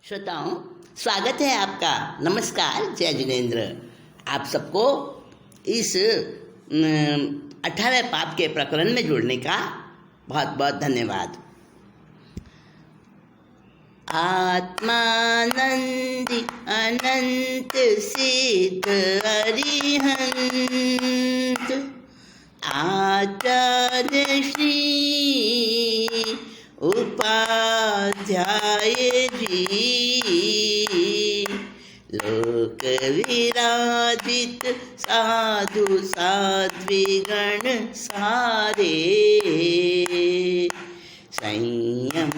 श्रोताओं, स्वागत है आपका। नमस्कार, जय जिनेन्द्र। आप सबको इस 18वें पाप के प्रकरण में जुड़ने का बहुत बहुत धन्यवाद। आत्मानंदी अनंत सिद्ध अरिहंत आचार्य श्री उपाध्याय जी, लोक विराजित साधु साध्वीगण सारे, संयम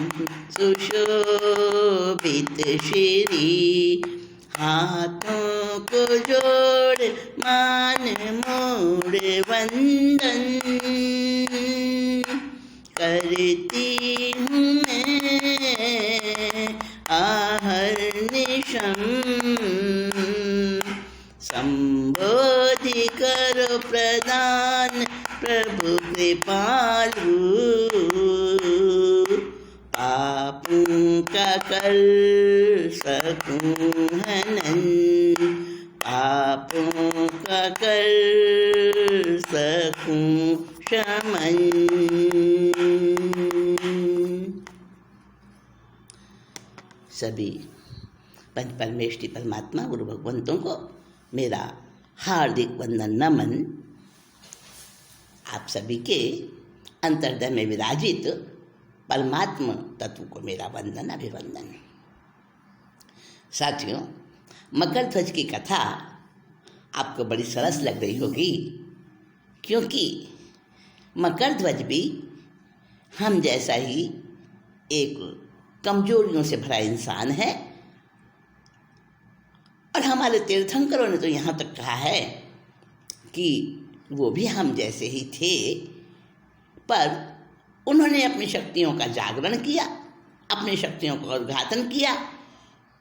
सुशोभित श्री, हाथों को जोड़ मान मोड़ वंदन करती हूँ मैं आहर्निशम। संबोधि करो प्रदान प्रभु कृपालु, पापों का कर सकूं हनन, पापों का कर सकूं शमन। सभी पंच परमेष्टि परमात्मा गुरु भगवंतों को मेरा हार्दिक वंदन नमन। आप सभी के अंतर्दय में विराजित परमात्मा तत्व को मेरा वंदन अभिवंदन। साथियों, मकर ध्वज की कथा आपको बड़ी सरस लग रही होगी, क्योंकि मकर ध्वज भी हम जैसा ही एक कमजोरियों से भरा इंसान है। और हमारे तीर्थंकरों ने तो यहाँ तक कहा है कि वो भी हम जैसे ही थे, पर उन्होंने अपनी शक्तियों का जागरण किया, अपनी शक्तियों का उद्घाटन किया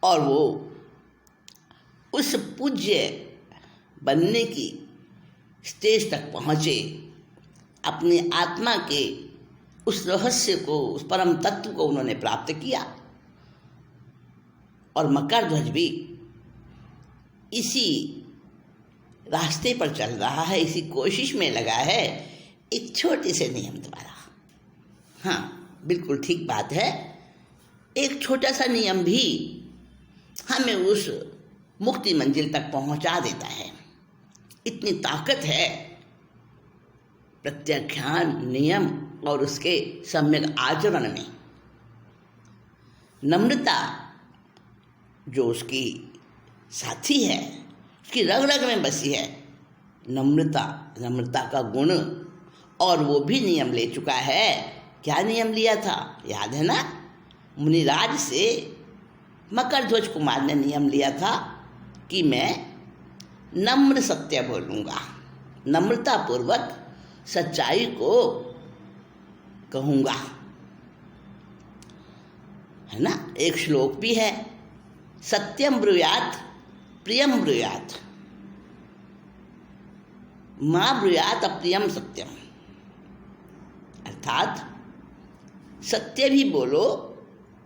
और वो उस पूज्य बनने की स्टेज तक पहुँचे। अपनी आत्मा के उस रहस्य को, उस परम तत्व को उन्होंने प्राप्त किया। और मकर ध्वज भी इसी रास्ते पर चल रहा है, इसी कोशिश में लगा है, एक छोटे से नियम द्वारा। हाँ, बिल्कुल ठीक बात है। एक छोटा सा नियम भी हमें उस मुक्ति मंजिल तक पहुंचा देता है। इतनी ताकत है प्रत्याख्यान नियम और उसके सम्यक आचरण में। नम्रता जो उसकी साथी है, उसकी रग रग में बसी है, नम्रता का गुण। और वो भी नियम ले चुका है। क्या नियम लिया था, याद है ना? मुनिराज से मकर ध्वज कुमार ने नियम लिया था कि मैं नम्र सत्य बोलूँगा, नम्रतापूर्वक सच्चाई को कहूँगा, है ना? एक श्लोक भी है, सत्यम ब्रूयात प्रियम ब्रूयात, माँ ब्रूयात अप्रियम सत्यम। अर्थात सत्य भी बोलो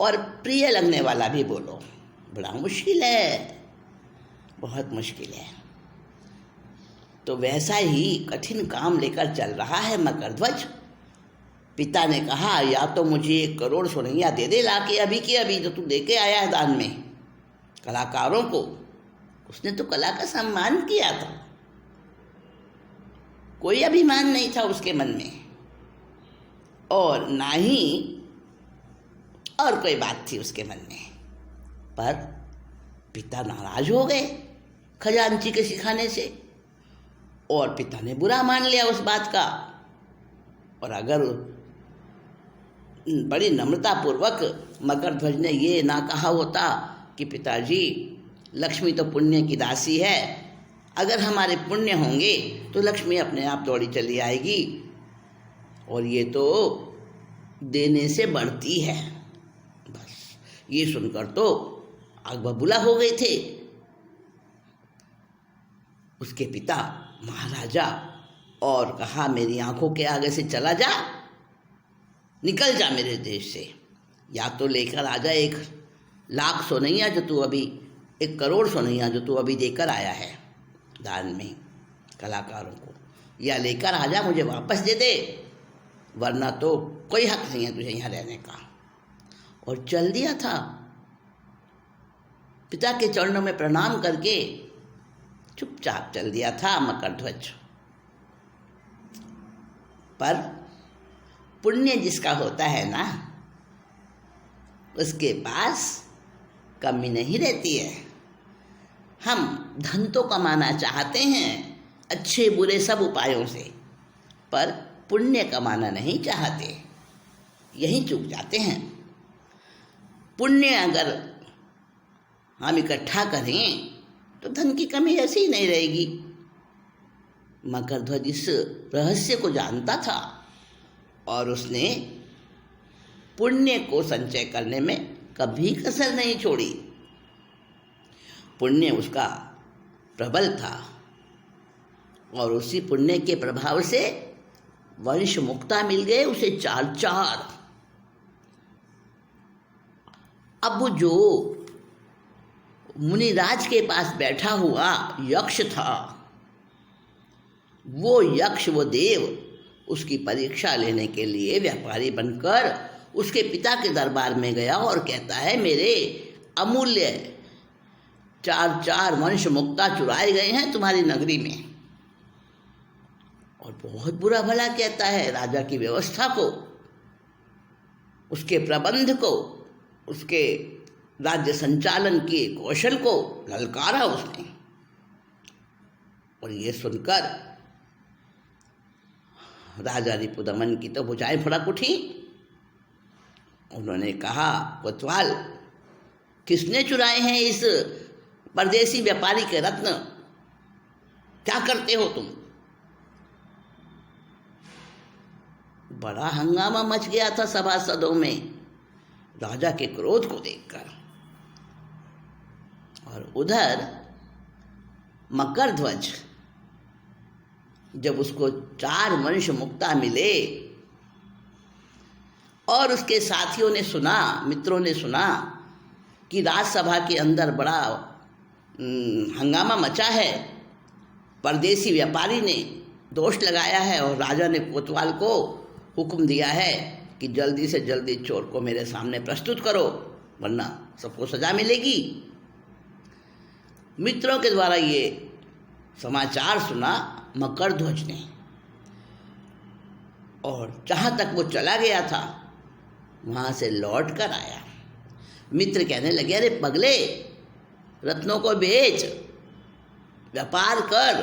और प्रिय लगने वाला भी बोलो। बड़ा मुश्किल है, बहुत मुश्किल है। तो वैसा ही कठिन काम लेकर चल रहा है मकर ध्वज। पिता ने कहा, या तो मुझे 1 करोड़ सोनैया दे दे लाके अभी के अभी, जो तू दे के आया है दान में कलाकारों को। उसने तो कला का सम्मान किया था, कोई अभिमान नहीं था उसके मन में, और ना ही और कोई बात थी उसके मन में। पर पिता नाराज हो गए खजांची के सिखाने से, और पिता ने बुरा मान लिया उस बात का। और अगर बड़ी नम्रतापूर्वक मकर ध्वज ने ये ना कहा होता कि पिताजी, लक्ष्मी तो पुण्य की दासी है, अगर हमारे पुण्य होंगे तो लक्ष्मी अपने आप दौड़ी चली आएगी, और ये तो देने से बढ़ती है। बस ये सुनकर तो आग बबूला हो गए थे उसके पिता महाराजा, और कहा, मेरी आंखों के आगे से चला जा, निकल जा मेरे देश से, या तो लेकर आ जा एक 1,00,000 सोनैया जो तू अभी 1 करोड़ सोनैया जो तू अभी देकर आया है दान में कलाकारों को, या लेकर आ जा, मुझे वापस दे दे, वरना तो कोई हक नहीं है तुझे यहाँ रहने का। और चल दिया था। पिता के चरणों में प्रणाम करके चुपचाप चल दिया था मकरध्वज। पर पुण्य जिसका होता है ना, उसके पास कमी नहीं रहती है। हम धन तो कमाना चाहते हैं अच्छे बुरे सब उपायों से, पर पुण्य कमाना नहीं चाहते, यहीं चूक जाते हैं। पुण्य अगर हम इकट्ठा करें तो धन की कमी ऐसी ही नहीं रहेगी। मकरध्वज इस रहस्य को जानता था और उसने पुण्य को संचय करने में कभी कसर नहीं छोड़ी। पुण्य उसका प्रबल था और उसी पुण्य के प्रभाव से वंश मुक्ता मिल गए उसे 4-4। अब जो मुनिराज के पास बैठा हुआ यक्ष था, वो यक्ष, वो देव उसकी परीक्षा लेने के लिए व्यापारी बनकर उसके पिता के दरबार में गया और कहता है, मेरे अमूल्य 4-4 वंश मुक्ता चुराए गए हैं तुम्हारी नगरी में। और बहुत बुरा भला कहता है राजा की व्यवस्था को, उसके प्रबंध को, उसके राज्य संचालन के कौशल को ललकारा उसने। और ये सुनकर राजा रिपुदमन की तो भुजाएं फड़क उठी। उन्होंने कहा, कोतवाल, किसने चुराए हैं इस परदेसी व्यापारी के रत्न? क्या करते हो तुम? बड़ा हंगामा मच गया था सभासदों में राजा के क्रोध को देखकर। और उधर मकरध्वज, जब उसको 4 वंश मुक्ता मिले और उसके साथियों ने सुना, मित्रों ने सुना कि राजसभा के अंदर बड़ा हंगामा मचा है, परदेसी व्यापारी ने दोष लगाया है और राजा ने कोतवाल को हुक्म दिया है कि जल्दी से जल्दी चोर को मेरे सामने प्रस्तुत करो, वरना सबको सजा मिलेगी। मित्रों के द्वारा ये समाचार सुना मकरध्वज ने, और जहाँ तक वो चला गया था वहाँ से लौट कर आया। मित्र कहने लगे, अरे पगले, रत्नों को बेच, व्यापार कर,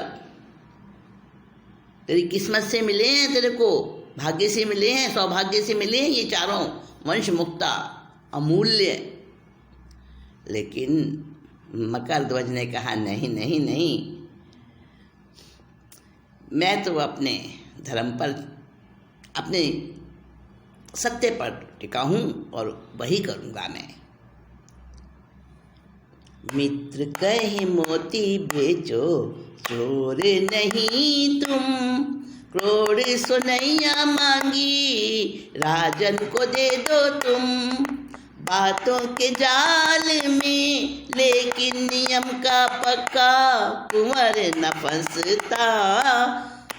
तेरी किस्मत से मिले हैं, तेरे को भाग्य से मिले हैं, सौभाग्य से मिले हैं ये 4 वंश मुक्ता, अमूल्य। लेकिन मकरध्वज ने कहा, नहीं नहीं नहीं, मैं तो अपने धर्म पर, अपने सत्य पर टिका हूँ और वही करूँगा मैं। मित्र कहे मोती बेचो, चोर नहीं तुम, करोड़ सोनैया मांगी, राजन को दे दो तुम। बातों के जाल में लेकिन नियम का पक्का, कुंवर न फंसता,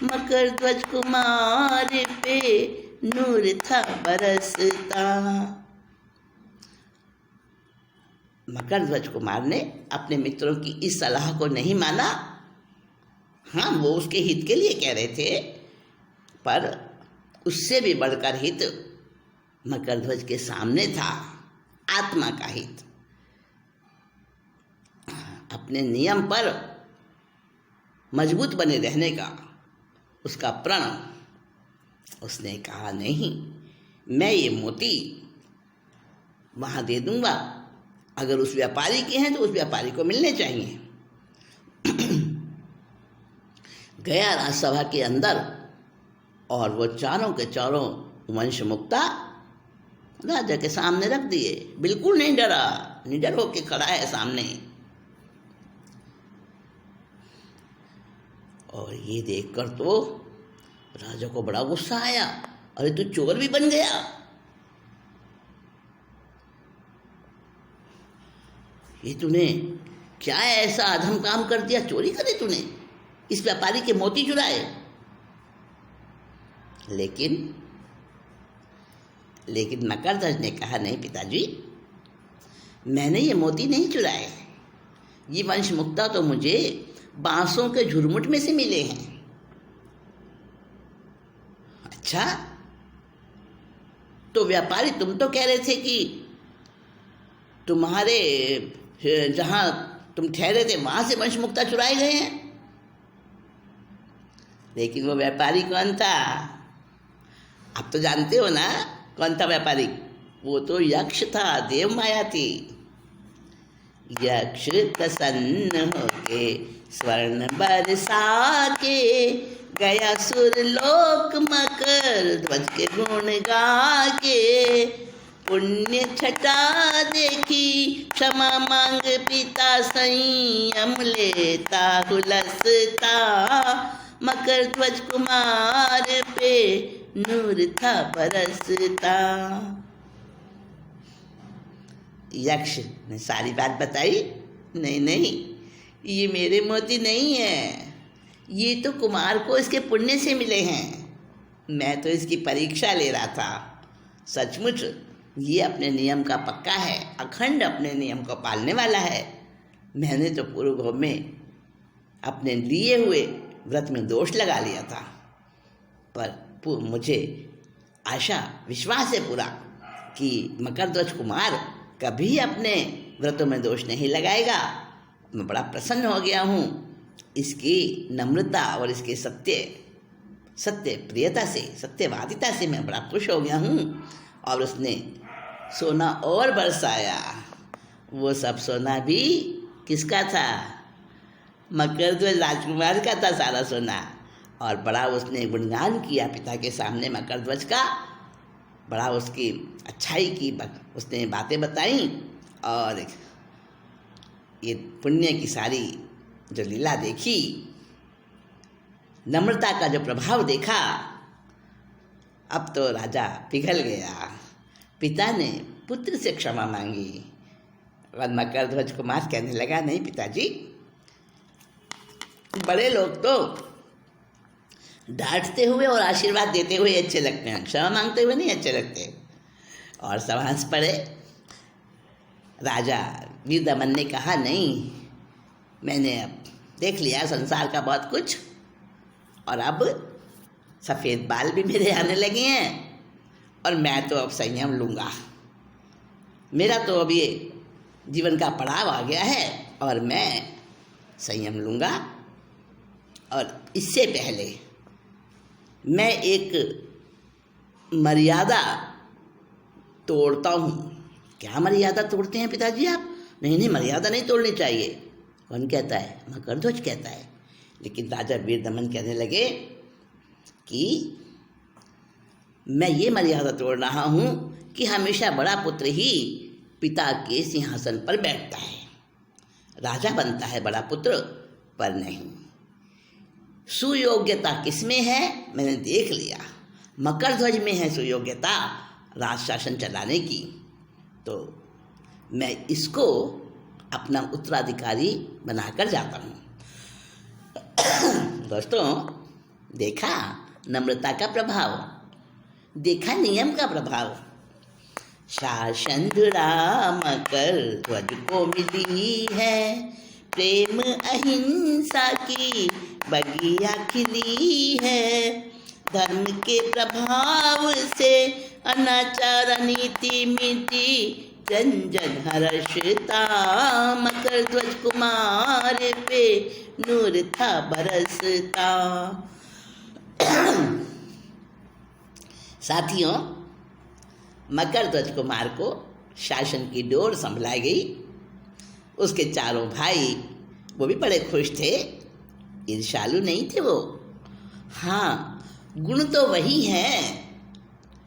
मकरध्वज कुमार पे नूर था बरसता। मकरध्वज कुमार ने अपने मित्रों की इस सलाह को नहीं माना। हाँ, वो उसके हित के लिए कह रहे थे, पर उससे भी बढ़कर हित मकरध्वज के सामने था, आत्मा का हित। अपने नियम पर मजबूत बने रहने का उसका प्रण। उसने कहा, नहीं, मैं ये मोती वहाँ दे दूंगा, अगर उस व्यापारी के हैं तो उस व्यापारी को मिलने चाहिए। गया राजसभा के अंदर और वो 4 के 4 वंश मुक्ता राजा के सामने रख दिए। बिल्कुल नहीं डरा, निडर होके खड़ा है सामने। और ये देखकर तो राजा को बड़ा गुस्सा आया, अरे तू चोर भी बन गया। ये तूने क्या ऐसा अधम काम कर दिया, चोरी करे तूने, इस व्यापारी के मोती चुराए। लेकिन मकरध्वज ने कहा, नहीं पिताजी, मैंने ये मोती नहीं चुराए, ये वंश मुक्ता तो मुझे बांसों के झुरमुट में से मिले हैं। अच्छा, तो व्यापारी तुम तो कह रहे थे कि तुम्हारे जहां तुम ठहरे थे वहां से वंश मुक्ता चुराए गए हैं। लेकिन वो व्यापारी कौन था? आप तो जानते हो ना कौन था व्यापारी? वो तो यक्ष था, देव माया थी। यक्ष प्रसन्न होके स्वर्ण बरसा के गया सुरलोक मकर ध्वज के गुण गा के। पुण्य छटा देखी क्षमा मांग पिता संयम लेता हुलसता। मकर ध्वज कुमार पे नूर था बरसता। यक्ष ने सारी बात बताई। नहीं नहीं, ये मेरे मोती नहीं है, ये तो कुमार को इसके पुण्य से मिले हैं। मैं तो इसकी परीक्षा ले रहा था। सचमुच ये अपने नियम का पक्का है, अखंड अपने नियम को पालने वाला है। मैंने तो पूर्व भव में अपने लिए हुए व्रत में दोष लगा लिया था, पर मुझे आशा विश्वास है पूरा कि मकरध्वज कुमार कभी अपने व्रतों में दोष नहीं लगाएगा। मैं बड़ा प्रसन्न हो गया हूँ इसकी नम्रता और इसके सत्य प्रियता से, सत्यवादिता से मैं बड़ा खुश हो गया हूँ। और उसने सोना और बरसाया। वो सब सोना भी किसका था? मकरध्वज राजकुमार का था सारा सोना। और बड़ा उसने गुणगान किया पिता के सामने मकरध्वज का, बड़ा उसकी अच्छाई की उसने बातें बताई। और ये पुण्य की सारी जो लीला देखी, नम्रता का जो प्रभाव देखा, अब तो राजा पिघल गया। पिता ने पुत्र से क्षमा मांगी और मकरध्वज कुमार कहने लगा, नहीं पिताजी, बड़े लोग तो डांटते हुए और आशीर्वाद देते हुए अच्छे लगते हैं, क्षमा मांगते हुए नहीं अच्छे लगते। और सब हंस पड़े। राजा वीरदमन ने कहा, नहीं, मैंने अब देख लिया संसार का बहुत कुछ, और अब सफ़ेद बाल भी मेरे आने लगे हैं, और मैं तो अब संयम लूँगा। मेरा तो अब ये जीवन का पड़ाव आ गया है और मैं संयम लूँगा। और इससे पहले मैं एक मर्यादा तोड़ता हूँ। क्या मर्यादा तोड़ते हैं पिताजी आप? नहीं, मर्यादा नहीं तोड़नी चाहिए। कौन कहता है? मकरध्वज कहता है। लेकिन राजा वीरदमन कहने लगे कि मैं ये मर्यादा तोड़ रहा हूँ कि हमेशा बड़ा पुत्र ही पिता के सिंहासन पर बैठता है, राजा बनता है बड़ा पुत्र, पर नहीं। सुयोग्यता किसमें है? मैंने देख लिया, मकरध्वज में है सुयोग्यता राज शासन चलाने की। तो मैं इसको अपना उत्तराधिकारी बनाकर जाता हूँ। दोस्तों, देखा नम्रता का प्रभाव, देखा नियम का प्रभाव। शासन धुरा मकरध्वज को मिली है, प्रेम अहिंसा की बगिया खिली है। धर्म के प्रभाव से अनाचार नीति मिटी, जन जन हर्षता। मकरध्वज कुमार पे नूर था बरसता। साथियों, मकरध्वज कुमार को शासन की डोर संभलाई गई। उसके चारों भाई वो भी बड़े खुश थे, ईर्ष्यालु नहीं थे वो। हाँ, गुण तो वही हैं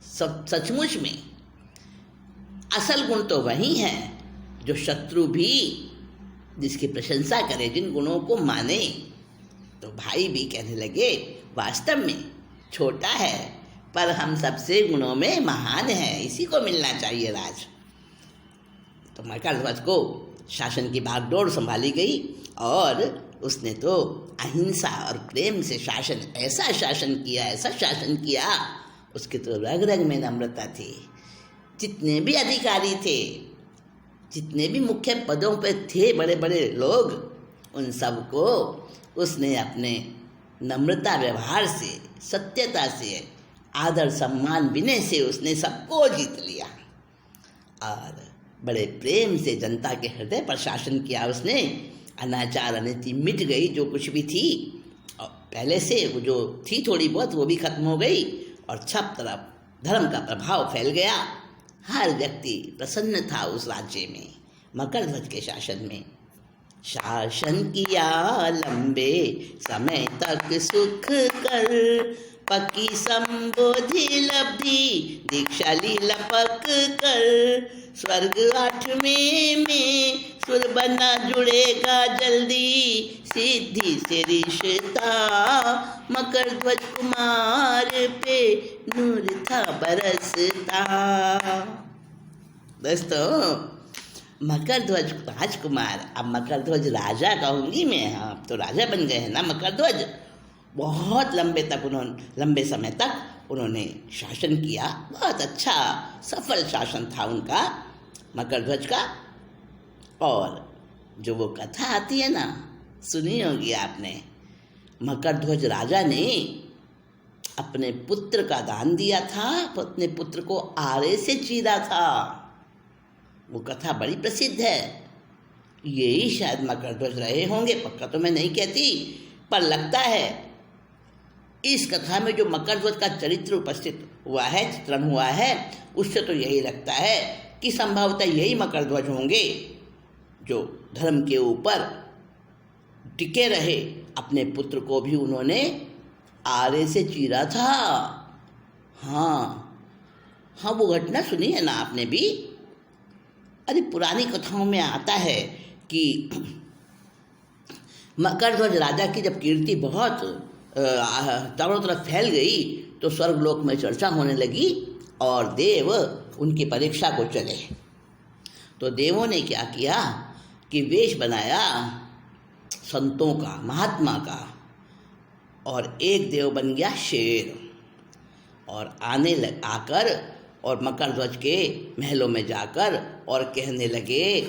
सचमुच में, असल गुण तो वही हैं जो शत्रु भी जिसकी प्रशंसा करे, जिन गुणों को माने। तो भाई भी कहने लगे, वास्तव में छोटा है पर हम सबसे गुणों में महान है, इसी को मिलना चाहिए राज। तो मकरध्वज को शासन की बागडोर संभाली गई और उसने तो अहिंसा और प्रेम से शासन, ऐसा शासन किया, ऐसा शासन किया, उसके तो रग रग में नम्रता थी। जितने भी अधिकारी थे, जितने भी मुख्य पदों पे थे बड़े बड़े लोग, उन सबको उसने अपने नम्रता व्यवहार से, सत्यता से, आदर सम्मान विनय से उसने सबको जीत लिया और बड़े प्रेम से जनता के हृदय पर शासन किया उसने। अनाचार अनिति मिट गई, जो कुछ भी थी और पहले से वो जो थी थोड़ी बहुत वो भी खत्म हो गई और सब तरफ धर्म का प्रभाव फैल गया। हर व्यक्ति प्रसन्न था उस राज्य में, मकरध्वज के शासन में। शासन किया लंबे समय तक सुख कर, पकी संबोधि लब्धि दीक्षा ली लपक कर, स्वर्ग 8वें में सुर बना जुड़ेगा जल्दी, सिद्धि से रिश्ता मकरध्वज कुमार पे नूर था बरसता। दोस्तों, मकरध्वज राजकुमार, अब मकरध्वज राजा कहूँगी मैं, हाँ अब तो राजा बन गए हैं ना मकरध्वज। बहुत लंबे समय तक उन्होंने शासन किया, बहुत अच्छा सफल शासन था उनका मकरध्वज का। और जो वो कथा आती है ना, सुनी होगी आपने, मकरध्वज राजा ने अपने पुत्र का दान दिया था, अपने पुत्र को आरे से चीरा था। वो कथा बड़ी प्रसिद्ध है। यही शायद मकरध्वज रहे होंगे, पक्का तो मैं नहीं कहती, पर लगता है इस कथा में जो मकरध्वज का चरित्र उपस्थित हुआ है, चित्रण हुआ है, उससे तो यही लगता है कि संभवतः यही मकरध्वज होंगे जो धर्म के ऊपर टिके रहे। अपने पुत्र को भी उन्होंने आरे से चीरा था। हाँ, वो घटना सुनी है ना आपने भी। अरे पुरानी कथाओं में आता है कि मकरध्वज राजा की जब कीर्ति बहुत चारों तरफ फैल गई तो स्वर्गलोक में चर्चा होने लगी और देव उनकी परीक्षा को चले। तो देवों ने क्या किया कि वेश बनाया संतों का, महात्मा का, और एक देव बन गया शेर और आकर और मकरध्वज के महलों में जाकर और कहने लगे,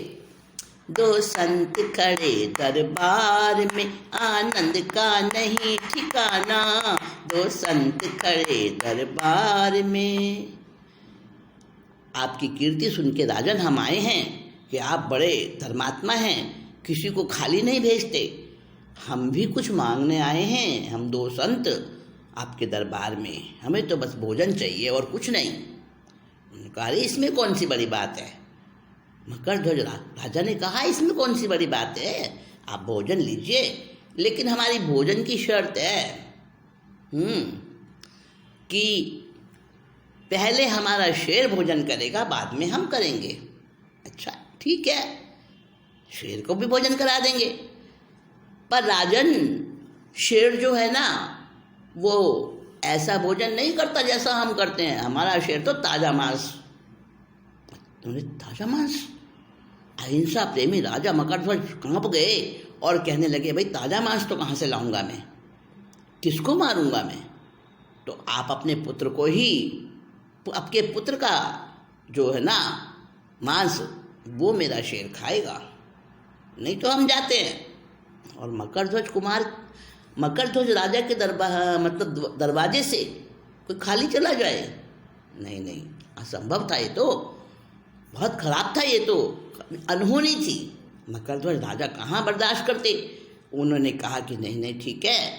दो संत खड़े दरबार में, आनंद का नहीं ठिकाना, दो संत खड़े दरबार में। आपकी कीर्ति सुन के राजन हम आए हैं कि आप बड़े धर्मात्मा हैं, किसी को खाली नहीं भेजते, हम भी कुछ मांगने आए हैं, हम दो संत आपके दरबार में, हमें तो बस भोजन चाहिए और कुछ नहीं। उन्होंने कहा, अरे इसमें कौन सी बड़ी बात है। मकरध्वज राजा ने कहा, इसमें कौन सी बड़ी बात है, आप भोजन लीजिए, लेकिन हमारी भोजन की शर्त है कि पहले हमारा शेर भोजन करेगा, बाद में हम करेंगे। अच्छा ठीक है, शेर को भी भोजन करा देंगे, पर राजन शेर जो है ना वो ऐसा भोजन नहीं करता जैसा हम करते हैं। हमारा शेर तो ताज़ा मांस। ताज़ा मांस? अहिंसा प्रेमी राजा मकरध्वज कांप गए और कहने लगे, भाई ताज़ा मांस तो कहाँ से लाऊंगा मैं, किसको मारूंगा मैं। तो आप अपने पुत्र को ही, आपके पुत्र का जो है ना मांस वो मेरा शेर खाएगा, नहीं तो हम जाते हैं। और मकरध्वज राजा के दरवाजे से कोई खाली चला जाए, नहीं, असंभव था, ये तो बहुत खराब था, ये तो अनहोनी थी। मकरध्वज राजा कहाँ बर्दाश्त करते। उन्होंने कहा कि नहीं ठीक है,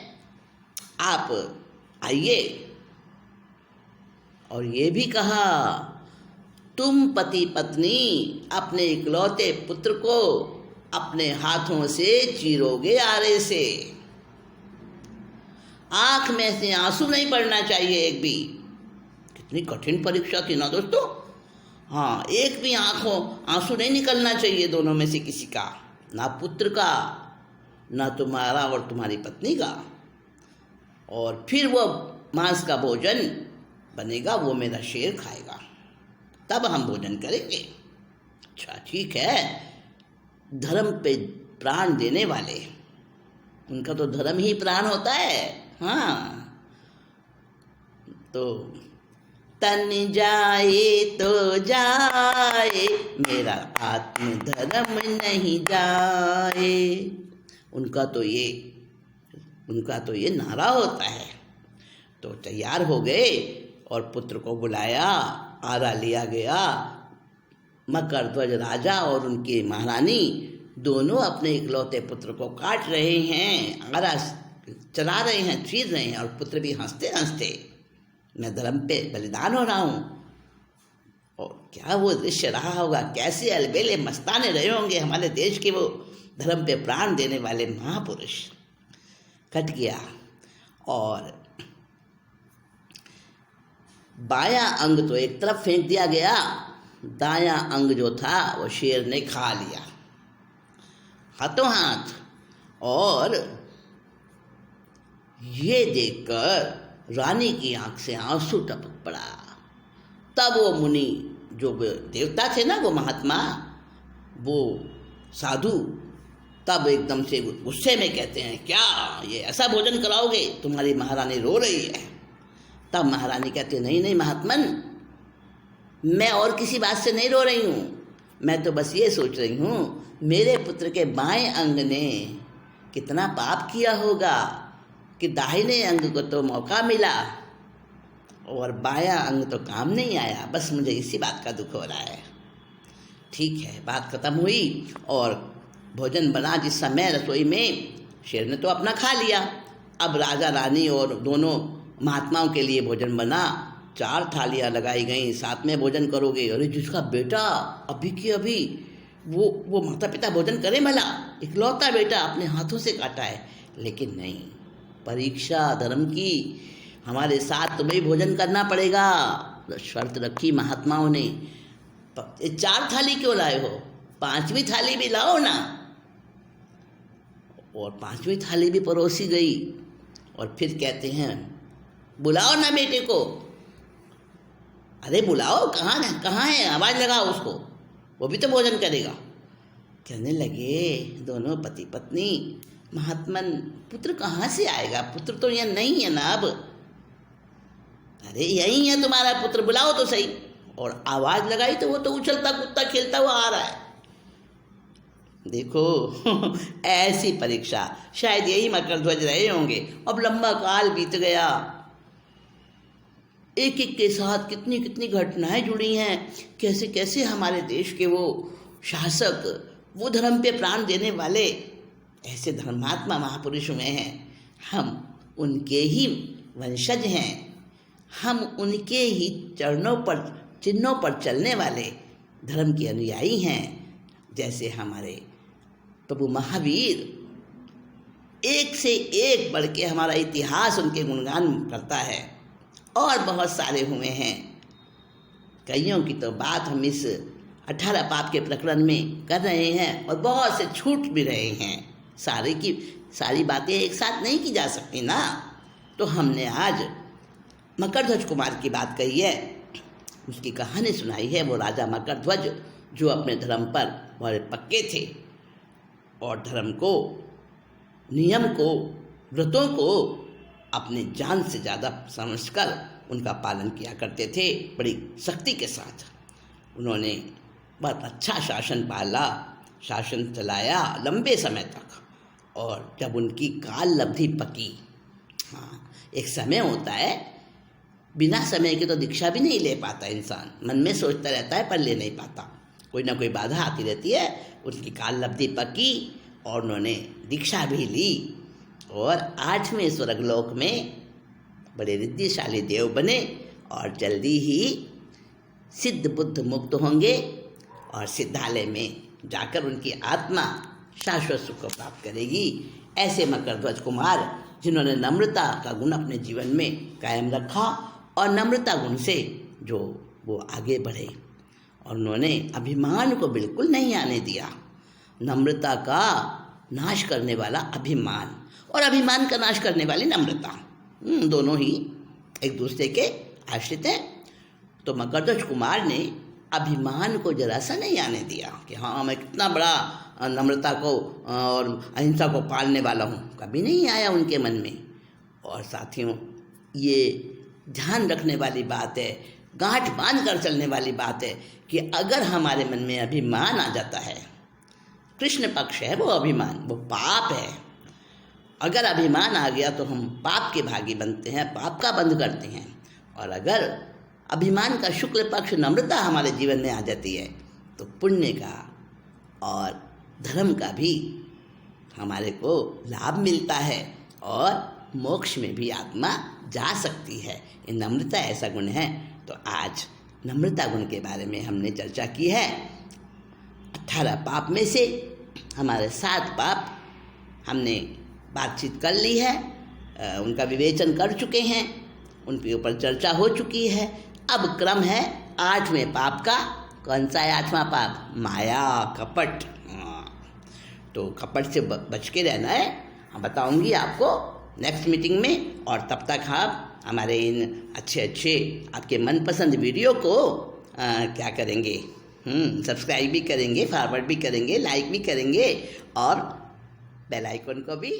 आप आइए। और ये भी कहा, तुम पति पत्नी अपने इकलौते पुत्र को अपने हाथों से चीरोगे आरे से, आंख में से आंसू नहीं पड़ना चाहिए एक भी। कितनी कठिन परीक्षा थी ना दोस्तों। हाँ, एक भी आंसू नहीं निकलना चाहिए दोनों में से किसी का, ना पुत्र का, ना तुम्हारा और तुम्हारी पत्नी का। और फिर वो मांस का भोजन बनेगा, वो मेरा शेर खाएगा, तब हम भोजन करेंगे। अच्छा ठीक है। धर्म पे प्राण देने वाले, उनका तो धर्म ही प्राण होता है। हाँ, तो तन जाए तो जाए, मेरा आत्म धर्म नहीं जाए, उनका तो ये नारा होता है। तो तैयार हो गए और पुत्र को बुलाया, आरा लिया गया। मकरध्वज राजा और उनकी महारानी दोनों अपने इकलौते पुत्र को काट रहे हैं, आरा चला रहे हैं, चीर रहे हैं, और पुत्र भी हंसते हंसते, मैं धर्म पे बलिदान हो रहा हूँ। और क्या वो दृश्य रहा होगा, कैसे अलबेले मस्ताने रहे होंगे हमारे देश के वो धर्म पे प्राण देने वाले महापुरुष। कट गया और बायां अंग तो एक तरफ फेंक दिया गया, दायां अंग जो था वो शेर ने खा लिया हाथों हाथ। और ये देखकर रानी की आंख से आंसू टपक पड़ा। तब वो मुनि, जो देवता थे ना, वो महात्मा, वो साधु, तब एकदम से गुस्से में कहते हैं, क्या ये ऐसा भोजन कराओगे, तुम्हारी महारानी रो रही है। तब महारानी कहती है, नहीं नहीं महात्मन, मैं और किसी बात से नहीं रो रही हूँ, मैं तो बस ये सोच रही हूँ मेरे पुत्र के बाएं अंग ने कितना पाप किया होगा कि दाहिने अंग को तो मौका मिला और बायां अंग तो काम नहीं आया। बस मुझे इसी बात का दुख हो रहा है। ठीक है, बात खत्म हुई और भोजन बना जिस समय रसोई में, शेर ने तो अपना खा लिया। अब राजा रानी और दोनों महात्माओं के लिए भोजन बना, 4 थालियाँ लगाई गई, साथ में भोजन करोगे। अरे जिसका बेटा अभी के अभी वो माता पिता भोजन करे भला, इकलौता बेटा अपने हाथों से काटा है, लेकिन नहीं, परीक्षा धर्म की, हमारे साथ तुम्हें भोजन करना पड़ेगा। शर्त रखी महात्माओं ने। 4 थाली क्यों लाए हो, 5वीं थाली भी लाओ ना। और 5वीं थाली भी परोसी गई। और फिर कहते हैं, बुलाओ ना बेटे को। अरे बुलाओ, कहाँ है, आवाज़ लगाओ उसको, वो भी तो भोजन करेगा। कहने लगे दोनों पति पत्नी, महात्मन पुत्र कहाँ से आएगा, पुत्र तो यहाँ नहीं है ना अब। अरे यही है तुम्हारा पुत्र, बुलाओ तो सही। और आवाज़ लगाई तो वो तो उछलता कूदता खेलता हुआ आ रहा है। देखो ऐसी परीक्षा, शायद यही मकरध्वज रहे होंगे। अब लंबा काल बीत गया, एक एक के साथ कितनी कितनी घटनाएं जुड़ी हैं, कैसे कैसे हमारे देश के वो शासक, वो धर्म पे प्राण देने वाले ऐसे धर्मात्मा महापुरुष हुए हैं। हम उनके ही वंशज हैं, हम उनके ही चिन्हों पर चलने वाले धर्म के अनुयायी हैं। जैसे हमारे प्रभु महावीर, एक से एक बढ़ के हमारा इतिहास उनके गुणगान करता है, और बहुत सारे हुए हैं। कईयों की तो बात हम इस 18 पाप के प्रकरण में कर रहे हैं और बहुत से छूट भी रहे हैं। सारी की सारी बातें एक साथ नहीं की जा सकती ना। तो हमने आज मकरध्वज कुमार की बात कही है, उसकी कहानी सुनाई है। वो राजा मकरध्वज जो अपने धर्म पर बड़े पक्के थे और धर्म को, नियम को, व्रतों को अपने जान से ज़्यादा समझकर उनका पालन किया करते थे, बड़ी शक्ति के साथ। उन्होंने बहुत अच्छा शासन पाला, शासन चलाया लंबे समय तक। और जब उनकी काल लब्धि पकी, हाँ, एक समय होता है, बिना समय के तो दीक्षा भी नहीं ले पाता इंसान, मन में सोचता रहता है पर ले नहीं पाता, कोई ना कोई बाधा आती रहती है। उनकी काल लब्धि पकी और उन्होंने दीक्षा भी ली और 8वें स्वर्गलोक में बड़े रिद्धिशाली देव बने और जल्दी ही सिद्ध बुद्ध मुक्त होंगे और सिद्धालय में जाकर उनकी आत्मा शाश्वत सुख को प्राप्त करेगी। ऐसे मकरध्वज कुमार जिन्होंने नम्रता का गुण अपने जीवन में कायम रखा और नम्रता गुण से जो वो आगे बढ़े और उन्होंने अभिमान को बिल्कुल नहीं आने दिया। नम्रता का नाश करने वाला अभिमान और अभिमान का नाश करने वाली नम्रता, दोनों ही एक दूसरे के आश्रित हैं। तो मकरध्वज कुमार ने अभिमान को जरा सा नहीं आने दिया कि हाँ मैं कितना बड़ा नम्रता को और अहिंसा को पालने वाला हूँ, कभी नहीं आया उनके मन में। और साथियों, ये ध्यान रखने वाली बात है, गांठ बांध कर चलने वाली बात है कि अगर हमारे मन में अभिमान आ जाता है, कृष्ण पक्ष है वो अभिमान, वो पाप है। अगर अभिमान आ गया तो हम पाप के भागी बनते हैं, पाप का बंध करते हैं। और अगर अभिमान का शुक्ल पक्ष नम्रता हमारे जीवन में आ जाती है तो पुण्य का और धर्म का भी हमारे को लाभ मिलता है और मोक्ष में भी आत्मा जा सकती है। ये नम्रता ऐसा गुण है। तो आज नम्रता गुण के बारे में हमने चर्चा की है। 18 पाप में से हमारे 7 पाप हमने बातचीत कर ली है, उनका विवेचन कर चुके हैं, उनके ऊपर चर्चा हो चुकी है। अब क्रम है 8वें पाप का। कौन सा है 8वां पाप? माया, कपट। तो कपट से बच के रहना है, हम बताऊंगी आपको नेक्स्ट मीटिंग में। और तब तक आप हमारे इन अच्छे आपके मनपसंद वीडियो को क्या करेंगे, सब्सक्राइब भी करेंगे, फॉरवर्ड भी करेंगे, लाइक भी करेंगे और बेल आइकन को भी